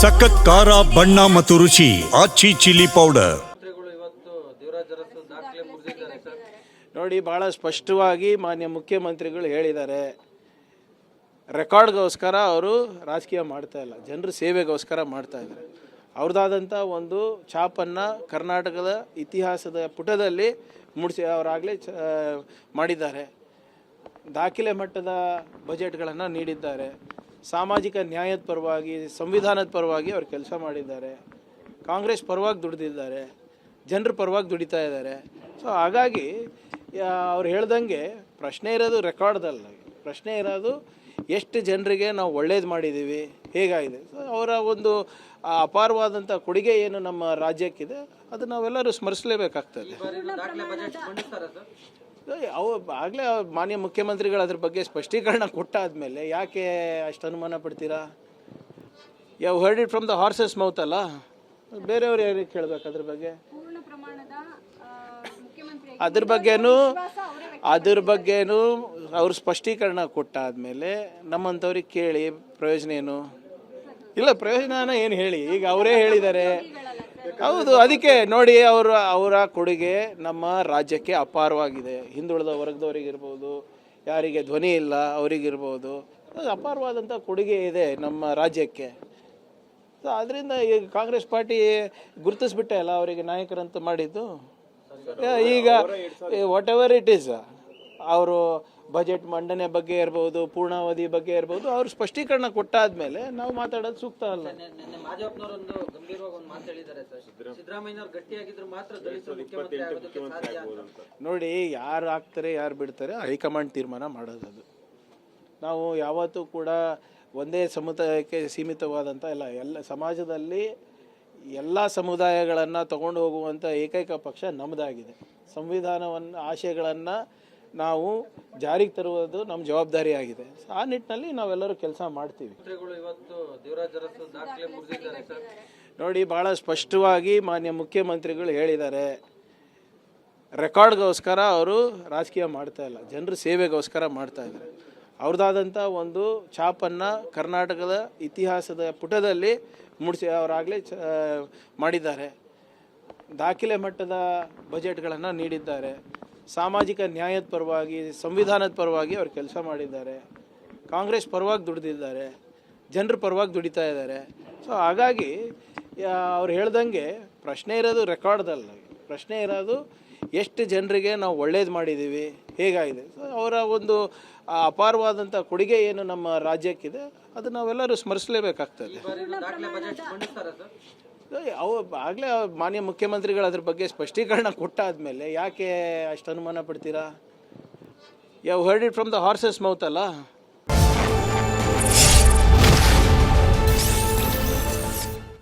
ಸಖತ್ ಖಾರ ಬಣ್ಣ ಮತ್ತು ರುಚಿ ಆಚಿ ಚಿಲ್ಲಿ ಪೌಡರ್. ನೋಡಿ, ಭಾಳ ಸ್ಪಷ್ಟವಾಗಿ ಮಾನ್ಯ ಮುಖ್ಯಮಂತ್ರಿಗಳು ಹೇಳಿದ್ದಾರೆ. ರೆಕಾರ್ಡ್ಗೋಸ್ಕರ ಅವರು ರಾಜಕೀಯ ಮಾಡ್ತಾ ಇಲ್ಲ, ಜನರ ಸೇವೆಗೋಸ್ಕರ ಮಾಡ್ತಾ ಇದ್ದಾರೆ. ಅವ್ರದ್ದಾದಂಥ ಒಂದು ಛಾಪನ್ನು ಕರ್ನಾಟಕದ ಇತಿಹಾಸದ ಪುಟದಲ್ಲಿ ಮೂಡಿಸಿ ಅವರಾಗಲೇ ಮಾಡಿದ್ದಾರೆ. ದಾಖಲೆ ಮಟ್ಟದ ಬಜೆಟ್ಗಳನ್ನು ನೀಡಿದ್ದಾರೆ. ಸಾಮಾಜಿಕ ನ್ಯಾಯದ ಪರವಾಗಿ, ಸಂವಿಧಾನದ ಪರವಾಗಿ ಅವರು ಕೆಲಸ ಮಾಡಿದ್ದಾರೆ. ಕಾಂಗ್ರೆಸ್ ಪರವಾಗಿ ದುಡಿದಿದ್ದಾರೆ, ಜನರ ಪರವಾಗಿ ದುಡಿತಾ ಇದ್ದಾರೆ. ಸೊ ಹಾಗಾಗಿ ಅವ್ರು ಹೇಳ್ದಂಗೆ ಪ್ರಶ್ನೆ ಇರೋದು ರೆಕಾರ್ಡ್ದಲ್ಲ, ಪ್ರಶ್ನೆ ಇರೋದು ಎಷ್ಟು ಜನರಿಗೆ ನಾವು ಒಳ್ಳೇದು ಮಾಡಿದ್ದೀವಿ, ಹೇಗಾಗಿದೆ. ಸೊ ಅವರ ಒಂದು ಅಪಾರವಾದಂಥ ಕೊಡುಗೆ ಏನು ನಮ್ಮ ರಾಜ್ಯಕ್ಕಿದೆ, ಅದು ನಾವೆಲ್ಲರೂ ಸ್ಮರಿಸಲೇಬೇಕಾಗ್ತದೆ. ಆಗಲೇ ಮಾನ್ಯ ಮುಖ್ಯಮಂತ್ರಿಗಳು ಅದ್ರ ಬಗ್ಗೆ ಸ್ಪಷ್ಟೀಕರಣ ಕೊಟ್ಟಾದ್ಮೇಲೆ ಯಾಕೆ ಅಷ್ಟು ಅನುಮಾನ ಪಡ್ತೀರಾ? You heard it from the horse's mouth ಅಲ್ಲ, ಬೇರೆಯವ್ರು ಯಾರಿಗೆ ಕೇಳಬೇಕು ಅದ್ರ ಬಗ್ಗೆ? ಅದ್ರ ಬಗ್ಗೆನೂ ಅವ್ರು ಸ್ಪಷ್ಟೀಕರಣ ಕೊಟ್ಟಾದ್ಮೇಲೆ ನಮ್ಮಂಥವ್ರಿಗೆ ಕೇಳಿ ಪ್ರಯೋಜನ ಏನು? ಇಲ್ಲ, ಪ್ರಯೋಜನ ಏನು ಹೇಳಿ, ಈಗ ಅವರೇ ಹೇಳಿದ್ದಾರೆ. ಹೌದು, ಅದಕ್ಕೆ ನೋಡಿ, ಅವರ ಕೊಡುಗೆ ನಮ್ಮ ರಾಜ್ಯಕ್ಕೆ ಅಪಾರವಾಗಿದೆ. ಹಿಂದುಳಿದ ವರ್ಗದವರಿಗಿರ್ಬೋದು, ಯಾರಿಗೆ ಧ್ವನಿ ಇಲ್ಲ ಅವರಿಗಿರ್ಬೋದು, ಅಪಾರವಾದಂಥ ಕೊಡುಗೆ ಇದೆ ನಮ್ಮ ರಾಜ್ಯಕ್ಕೆ. ಸೊ ಅದರಿಂದ ಈಗ ಕಾಂಗ್ರೆಸ್ ಪಾರ್ಟಿ ಗುರುತಿಸ್ಬಿಟ್ಟೆ ಅಲ್ಲ ಅವರಿಗೆ ನಾಯಕರಂತ ಮಾಡಿದ್ದು. ಈಗ ವಾಟ್ ಎವರ್ ಇಟ್ ಈಸ್, ಅವರು ಬಜೆಟ್ ಮಂಡನೆ ಬಗ್ಗೆ ಇರ್ಬೋದು, ಪೂರ್ಣಾವಧಿ ಬಗ್ಗೆ ಇರ್ಬೋದು, ಅವ್ರು ಸ್ಪಷ್ಟೀಕರಣ ಕೊಟ್ಟಾದ್ಮೇಲೆ ನಾವು ಮಾತಾಡೋದು ಸೂಕ್ತ ಅಲ್ಲ. ನೋಡಿ, ಯಾರು ಆಗ್ತಾರೆ ಯಾರು ಬಿಡ್ತಾರೆ ಹೈಕಮಾಂಡ್ ತೀರ್ಮಾನ ಮಾಡೋದು. ನಾವು ಯಾವತ್ತೂ ಕೂಡ ಒಂದೇ ಸಮುದಾಯಕ್ಕೆ ಸೀಮಿತವಾದಂಥ ಎಲ್ಲ ಸಮಾಜದಲ್ಲಿ ಎಲ್ಲ ಸಮುದಾಯಗಳನ್ನು ತಗೊಂಡು ಹೋಗುವಂಥ ಏಕೈಕ ಪಕ್ಷ ನಮ್ಮದಾಗಿದೆ. ಸಂವಿಧಾನವನ್ನು ಆಶಯಗಳನ್ನು ನಾವು ಜಾರಿಗೆ ತರುವುದು ನಮ್ಮ ಜವಾಬ್ದಾರಿ ಆಗಿದೆ. ಆ ನಿಟ್ಟಿನಲ್ಲಿ ನಾವೆಲ್ಲರೂ ಕೆಲಸ ಮಾಡ್ತೀವಿ. ನೋಡಿ, ಭಾಳ ಸ್ಪಷ್ಟವಾಗಿ ಮಾನ್ಯ ಮುಖ್ಯಮಂತ್ರಿಗಳು ಹೇಳಿದ್ದಾರೆ. ರೆಕಾರ್ಡ್ಗೋಸ್ಕರ ಅವರು ರಾಜಕೀಯ ಮಾಡ್ತಾ ಇಲ್ಲ, ಜನರ ಸೇವೆಗೋಸ್ಕರ ಮಾಡ್ತಾ ಇದ್ದಾರೆ. ಅವ್ರದ್ದಾದಂಥ ಒಂದು ಛಾಪನ್ನು ಕರ್ನಾಟಕದ ಇತಿಹಾಸದ ಪುಟದಲ್ಲಿ ಮೂಡಿಸಿ ಅವರಾಗಲೇ ಮಾಡಿದ್ದಾರೆ. ದಾಖಲೆ ಮಟ್ಟದ ಬಜೆಟ್ಗಳನ್ನು ನೀಡಿದ್ದಾರೆ. ಸಾಮಾಜಿಕ ನ್ಯಾಯದ ಪರವಾಗಿ, ಸಂವಿಧಾನದ ಪರವಾಗಿ ಅವರು ಕೆಲಸ ಮಾಡಿದ್ದಾರೆ. ಕಾಂಗ್ರೆಸ್ ಪರವಾಗಿ ದುಡಿದಿದ್ದಾರೆ, ಜನರ ಪರವಾಗಿ ದುಡಿತಾ ಇದ್ದಾರೆ. ಸೊ ಹಾಗಾಗಿ ಅವ್ರು ಹೇಳ್ದಂಗೆ ಪ್ರಶ್ನೆ ಇರೋದು ರೆಕಾರ್ಡ್ದಲ್ಲ, ಪ್ರಶ್ನೆ ಇರೋದು ಎಷ್ಟು ಜನರಿಗೆ ನಾವು ಒಳ್ಳೇದು ಮಾಡಿದ್ದೀವಿ, ಹೇಗಾಗಿದೆ. ಸೊ ಅವರ ಒಂದು ಅಪಾರವಾದಂಥ ಕೊಡುಗೆ ಏನು ನಮ್ಮ ರಾಜ್ಯಕ್ಕಿದೆ, ಅದು ನಾವೆಲ್ಲರೂ ಸ್ಮರಿಸಲೇಬೇಕಾಗ್ತದೆ. ಆಗಲೇ ಮಾನ್ಯ ಮುಖ್ಯಮಂತ್ರಿಗಳು ಅದ್ರ ಬಗ್ಗೆ ಸ್ಪಷ್ಟೀಕರಣ ಕೊಟ್ಟಾದ್ಮೇಲೆ ಯಾಕೆ ಅಷ್ಟು ಅನುಮಾನ ಪಡ್ತೀರಾ? You heard it from the horse's mouth ಅಲ್ಲ.